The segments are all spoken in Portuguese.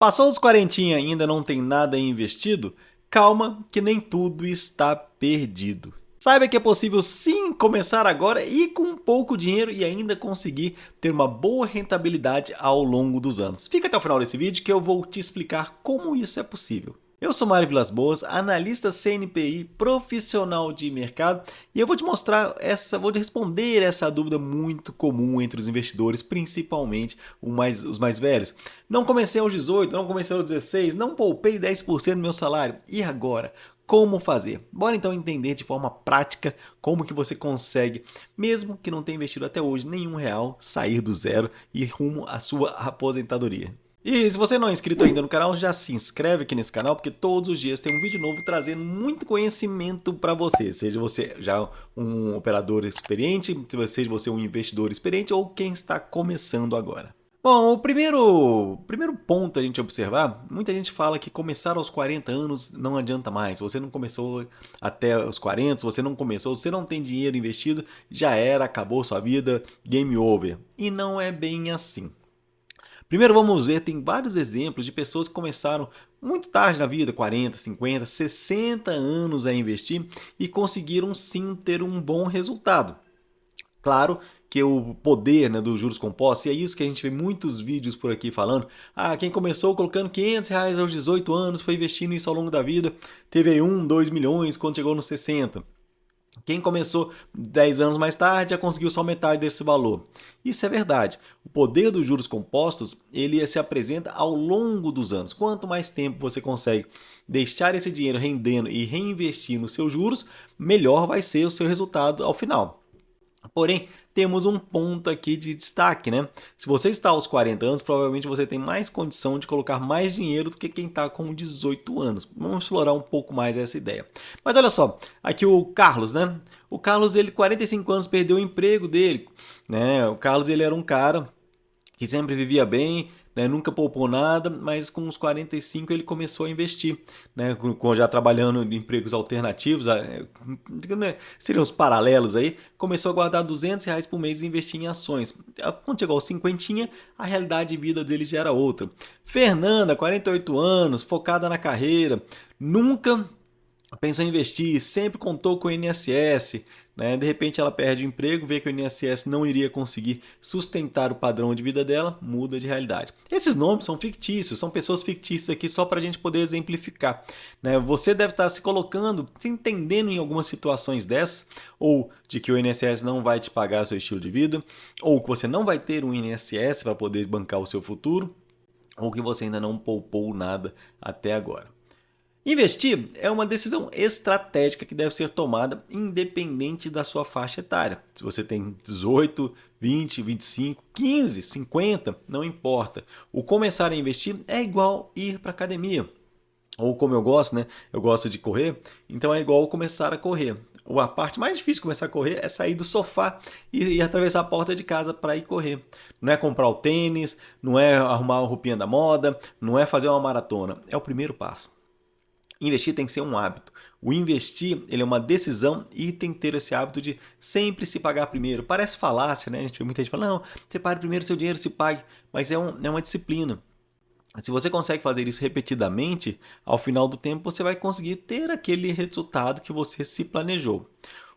Passou dos 40 e ainda não tem nada investido? Calma, que nem tudo está perdido. Saiba que é possível sim começar agora e com pouco dinheiro e ainda conseguir ter uma boa rentabilidade ao longo dos anos. Fica até o final desse vídeo que eu vou te explicar como isso é possível. Eu sou Mário Vilas Boas, analista CNPI, profissional de mercado, e eu vou te mostrar vou te responder essa dúvida muito comum entre os investidores, principalmente os mais velhos. Não comecei aos 18, não comecei aos 16, não poupei 10% do meu salário. E agora? Como fazer? Bora então entender de forma prática como que você consegue, mesmo que não tenha investido até hoje nenhum real, sair do zero e rumo à sua aposentadoria. E se você não é inscrito ainda no canal, já se inscreve aqui nesse canal, porque todos os dias tem um vídeo novo trazendo muito conhecimento para você. Seja você já um operador experiente, seja você um investidor experiente ou quem está começando agora. Bom, o primeiro ponto a gente observar, muita gente fala que começar aos 40 anos não adianta mais. Se você não começou até os 40, se você não começou, se você não tem dinheiro investido, já era, acabou sua vida, game over. E não é bem assim. Primeiro vamos ver, tem vários exemplos de pessoas que começaram muito tarde na vida, 40, 50, 60 anos a investir e conseguiram sim ter um bom resultado. Claro que o poder, né, dos juros compostos, e é isso que a gente vê muitos vídeos por aqui falando, quem começou colocando R$ 500 aos 18 anos, foi investindo isso ao longo da vida, teve aí 1, 2 milhões quando chegou nos 60. Quem começou 10 anos mais tarde já conseguiu só metade desse valor. Isso é verdade. O poder dos juros compostos, ele se apresenta ao longo dos anos. Quanto mais tempo você consegue deixar esse dinheiro rendendo e reinvestir nos seus juros, melhor vai ser o seu resultado ao final. Porém, temos um ponto aqui de destaque, né? Se você está aos 40 anos, provavelmente você tem mais condição de colocar mais dinheiro do que quem está com 18 anos. Vamos explorar um pouco mais essa ideia. Mas olha só, aqui o Carlos, né? O Carlos, ele 45 anos perdeu o emprego dele, né? O Carlos, ele era um cara que sempre vivia bem, né, nunca poupou nada, mas com uns 45 ele começou a investir, né, já trabalhando em empregos alternativos, seriam os paralelos aí, começou a guardar R$ 200 por mês e investir em ações. Quando chegou aos 50, a realidade de vida dele já era outra. Fernanda, 48 anos, focada na carreira, nunca pensou em investir, sempre contou com o INSS, né? De repente ela perde o emprego, vê que o INSS não iria conseguir sustentar o padrão de vida dela, muda de realidade. Esses nomes são fictícios, são pessoas fictícias aqui só para a gente poder exemplificar, né? Você deve estar se colocando, se entendendo em algumas situações dessas, ou de que o INSS não vai te pagar o seu estilo de vida, ou que você não vai ter um INSS para poder bancar o seu futuro, ou que você ainda não poupou nada até agora. Investir é uma decisão estratégica que deve ser tomada independente da sua faixa etária. Se você tem 18, 20, 25, 15, 50, não importa. O começar a investir é igual ir para academia. Ou como eu gosto, né? Eu gosto de correr, então é igual começar a correr. A parte mais difícil de começar a correr é sair do sofá e atravessar a porta de casa para ir correr. Não é comprar o tênis, não é arrumar a roupinha da moda, não é fazer uma maratona. É o primeiro passo. Investir tem que ser um hábito. O investir, ele é uma decisão e tem que ter esse hábito de sempre se pagar primeiro. Parece falácia, né? A gente vê muita gente falando, não, separe primeiro seu dinheiro, se pague. Mas é uma disciplina. Se você consegue fazer isso repetidamente, ao final do tempo você vai conseguir ter aquele resultado que você se planejou.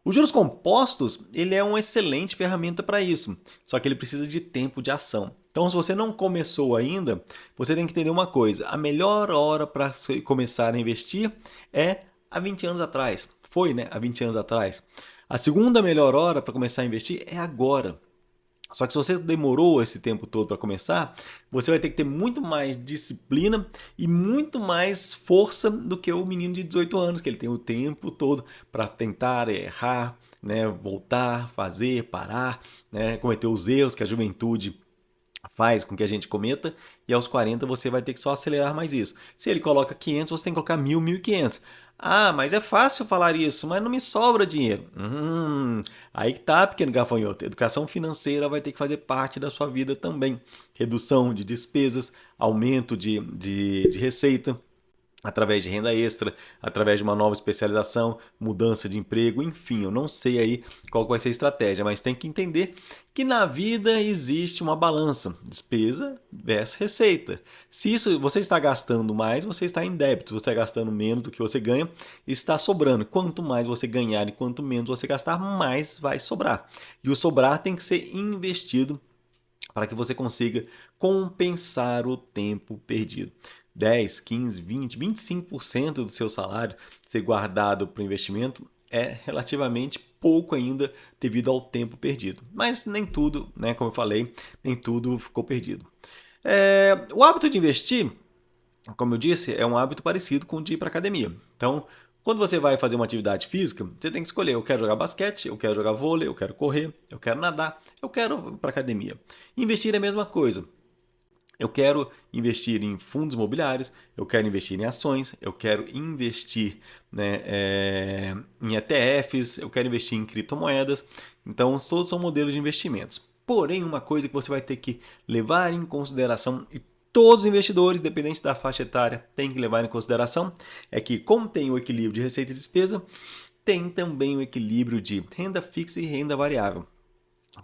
Os juros compostos, ele é uma excelente ferramenta para isso, só que ele precisa de tempo de ação. Então, se você não começou ainda, você tem que entender uma coisa: a melhor hora para começar a investir é há 20 anos atrás. Foi, né? Há 20 anos atrás. A segunda melhor hora para começar a investir é agora. Só que se você demorou esse tempo todo para começar, você vai ter que ter muito mais disciplina e muito mais força do que o menino de 18 anos, que ele tem o tempo todo para tentar errar, né, voltar, fazer, parar, né, cometer os erros que a juventude faz com que a gente cometa, e aos 40 você vai ter que só acelerar mais isso. Se ele coloca 500, você tem que colocar 1.000, 1.500. Mas é fácil falar isso, mas não me sobra dinheiro. Aí que tá, pequeno gafanhoto. Educação financeira vai ter que fazer parte da sua vida também. Redução de despesas, aumento de receita. através de renda extra, através de uma nova especialização, mudança de emprego, enfim, eu não sei aí qual vai ser a estratégia, mas tem que entender que na vida existe uma balança, despesa versus receita. Se isso você está gastando mais, você está em débito. Se você está gastando menos do que você ganha, está sobrando. Quanto mais você ganhar e quanto menos você gastar, mais vai sobrar. E o sobrar tem que ser investido para que você consiga compensar o tempo perdido. 10, 15, 20, 25% do seu salário ser guardado para o investimento é relativamente pouco ainda devido ao tempo perdido. Mas nem tudo, né, como eu falei, nem tudo ficou perdido. O hábito de investir, como eu disse, é um hábito parecido com o de ir para academia. Então, quando você vai fazer uma atividade física, você tem que escolher: eu quero jogar basquete, eu quero jogar vôlei, eu quero correr, eu quero nadar, eu quero ir para academia. Investir é a mesma coisa. Eu quero investir em fundos imobiliários, eu quero investir em ações, eu quero investir, né, em ETFs, eu quero investir em criptomoedas. Então, todos são modelos de investimentos. Porém, uma coisa que você vai ter que levar em consideração, e todos os investidores, independente da faixa etária, têm que levar em consideração, é que, como tem o equilíbrio de receita e despesa, tem também o equilíbrio de renda fixa e renda variável.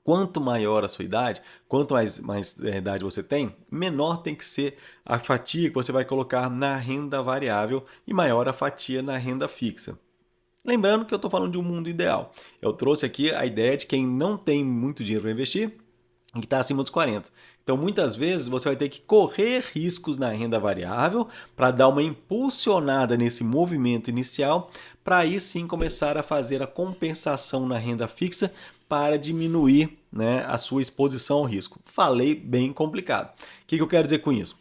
Quanto maior a sua idade, quanto mais idade você tem, menor tem que ser a fatia que você vai colocar na renda variável e maior a fatia na renda fixa. Lembrando que eu estou falando de um mundo ideal. Eu trouxe aqui a ideia de quem não tem muito dinheiro para investir e que está acima dos 40. Então, muitas vezes, você vai ter que correr riscos na renda variável para dar uma impulsionada nesse movimento inicial, para aí sim começar a fazer a compensação na renda fixa para diminuir, né, a sua exposição ao risco. Falei bem complicado. O que eu quero dizer com isso?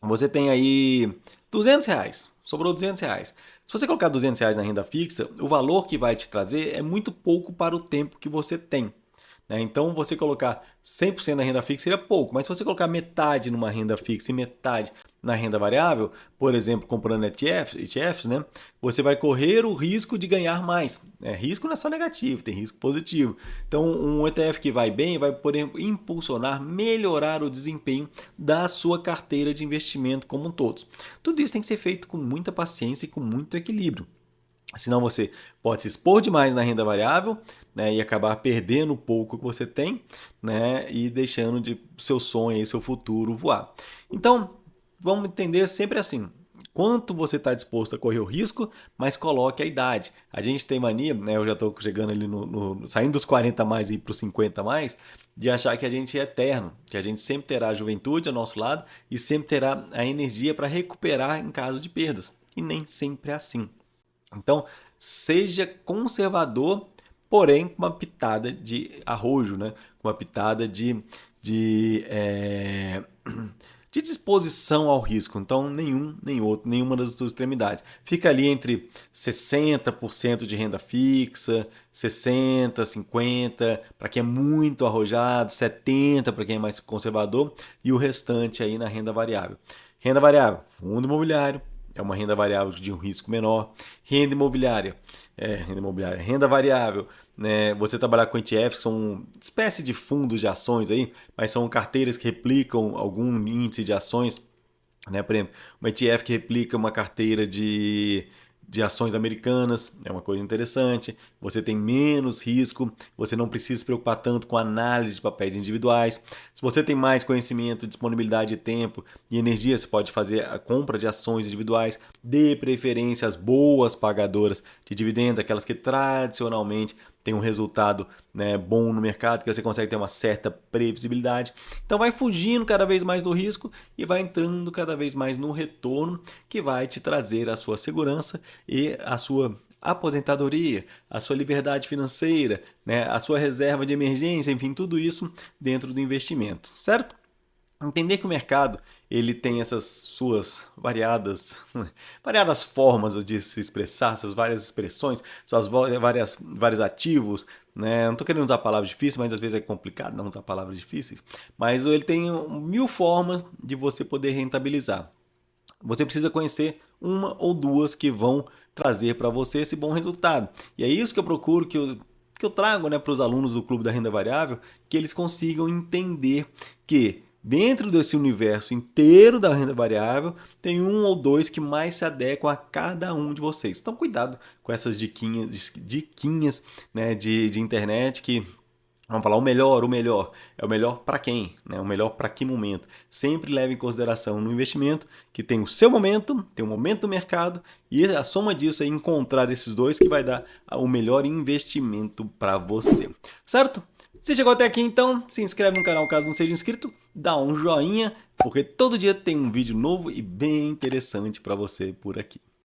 Você tem aí R$ 200, sobrou R$ 200. Se você colocar R$ 200 na renda fixa, o valor que vai te trazer é muito pouco para o tempo que você tem. Então, você colocar 100% na renda fixa seria pouco, mas se você colocar metade numa renda fixa e metade na renda variável, por exemplo, comprando ETFs, né, você vai correr o risco de ganhar mais. Risco não é só negativo, tem risco positivo. Então, um ETF que vai bem vai poder impulsionar, melhorar o desempenho da sua carteira de investimento como um todo. Tudo isso tem que ser feito com muita paciência e com muito equilíbrio. Senão você pode se expor demais na renda variável, né, e acabar perdendo o pouco que você tem, né, e deixando de seu sonho e seu futuro voar. Então, vamos entender sempre assim: quanto você está disposto a correr o risco, mas coloque a idade. A gente tem mania, né, eu já estou chegando ali saindo dos 40 mais e ir para os 50 mais, de achar que a gente é eterno, que a gente sempre terá a juventude ao nosso lado e sempre terá a energia para recuperar em caso de perdas. E nem sempre é assim. Então, seja conservador, porém com uma pitada de arrojo, né? Com uma pitada de disposição ao risco. Então, nenhum nem outro, nenhuma das duas extremidades. Fica ali entre 60% de renda fixa, 60%, 50% para quem é muito arrojado, 70% para quem é mais conservador e o restante aí na renda variável. Renda variável, fundo imobiliário, é uma renda variável de um risco menor. Renda variável, né? Você trabalhar com ETFs, que são uma espécie de fundos de ações aí, mas são carteiras que replicam algum índice de ações, né? Por exemplo, uma ETF que replica uma carteira de ações americanas, é uma coisa interessante. Você tem menos risco, você não precisa se preocupar tanto com análise de papéis individuais. Se você tem mais conhecimento, disponibilidade de tempo e energia, você pode fazer a compra de ações individuais, de preferência as boas pagadoras de dividendos, aquelas que tradicionalmente têm um resultado, né, bom no mercado, que você consegue ter uma certa previsibilidade. Então vai fugindo cada vez mais do risco e vai entrando cada vez mais no retorno, que vai te trazer a sua segurança e a sua aposentadoria, a sua liberdade financeira, né, a sua reserva de emergência, enfim, tudo isso dentro do investimento, certo? Entender que o mercado ele tem essas suas variadas formas de se expressar, suas várias expressões, suas vários ativos, né? Não estou querendo usar palavras difíceis, mas às vezes é complicado não usar palavras difíceis. Mas ele tem 1000 formas de você poder rentabilizar. Você precisa conhecer uma ou duas que vão trazer para você esse bom resultado. E é isso que eu procuro, que eu trago, né, para os alunos do Clube da Renda Variável, que eles consigam entender que dentro desse universo inteiro da renda variável, tem um ou dois que mais se adequam a cada um de vocês. Então, cuidado com essas diquinhas, né, de internet que vamos falar o melhor. É o melhor para quem? Né? O melhor para que momento? Sempre leve em consideração no investimento que tem o seu momento, tem o momento do mercado e a soma disso é encontrar esses dois que vai dar o melhor investimento para você. Certo? Se chegou até aqui então, se inscreve no canal caso não seja inscrito, dá um joinha, porque todo dia tem um vídeo novo e bem interessante para você por aqui.